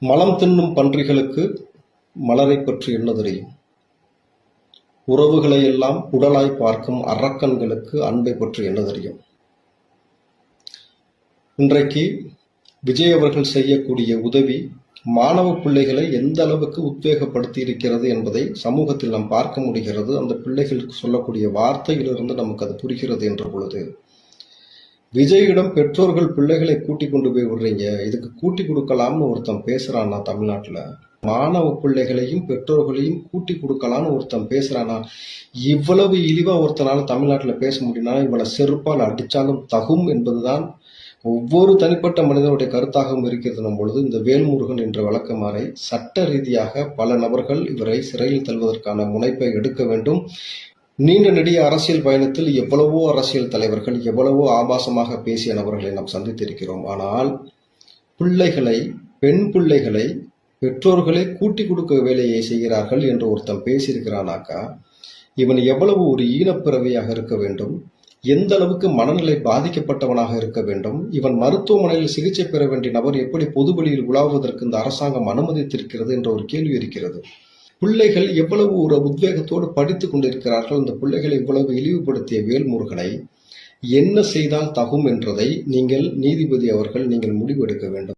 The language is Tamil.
மலம் தின்னும் பன்றிகளுக்கு மலரை பற்றி என்ன தெரியும்? உறவுகளை எல்லாம் உடலாய் பார்க்கும் அரக்கன்களுக்கு அன்பை பற்றி என்ன தெரியும்? இன்றைக்கு விஜய் அவர்கள் செய்யக்கூடிய உதவி மாணவ பிள்ளைகளை எந்த அளவுக்கு உத்வேகப்படுத்தி இருக்கிறது என்பதை சமூகத்தில் நாம் பார்க்க முடிகிறது. அந்த பிள்ளைகளுக்கு சொல்லக்கூடிய வார்த்தையிலிருந்து நமக்கு அது புரிகிறது என்ற பொழுது, விஜயிடம் பெற்றோர்கள் பிள்ளைகளை கூட்டி கொண்டு போய் விடுறீங்க, இதுக்கு கூட்டி கொடுக்கலாம்னு ஒருத்தன் பேசுறான்னா தமிழ்நாட்டுல, மாணவ பிள்ளைகளையும் பெற்றோர்களையும் கூட்டி கொடுக்கலாம்னு ஒருத்தன் பேசுறானா, இவ்வளவு இழிவா ஒருத்தனால தமிழ்நாட்டுல பேச முடியும்னா இவனை செருப்பால் அடிச்சாலும் தகும் என்பதுதான் ஒவ்வொரு தனிப்பட்ட மனிதனுடைய கருத்தாகவும் இருக்கிறது பொழுது, இந்த வேல்முருகன் என்ற வழக்கமாறை சட்ட ரீதியாக பல நபர்கள் இவரை சிறையில் தள்ளுவதற்கான முனைப்பை எடுக்க வேண்டும். நீண்ட நெடிய அரசியல் பயணத்தில் எவ்வளவோ அரசியல் தலைவர்கள் எவ்வளவோ ஆபாசமாக பேசிய நபர்களை நாம் சந்தித்திருக்கிறோம். ஆனால் பிள்ளைகளை, பெண் பிள்ளைகளை பெற்றோர்களே கூட்டி கொடுக்க வேலையை செய்கிறார்கள் என்று ஒருத்தன் பேசியிருக்கிறானாக்கா, இவன் எவ்வளவு ஒரு ஈனப்பிறவியாக இருக்க வேண்டும், எந்த அளவுக்கு மனநிலை பாதிக்கப்பட்டவனாக இருக்க வேண்டும், இவன் மருத்துவமனையில் சிகிச்சை பெற வேண்டிய நபர் எப்படி பொதுவெளியில் உலாவுவதற்கு இந்த அரசாங்கம் அனுமதித்திருக்கிறது என்ற ஒரு கேள்வி இருக்கிறது. பிள்ளைகள் எவ்வளவு ஒரு உத்வேகத்தோடு படித்துக் கொண்டிருக்கிறார்கள். இந்த பிள்ளைகளை இவ்வளவு இழிவுபடுத்திய வேல்முருகனை என்ன செய்தால் தகும் என்றதை நீங்கள் நீதிபதி அவர்கள் நீங்கள் முடிவெடுக்க வேண்டும்.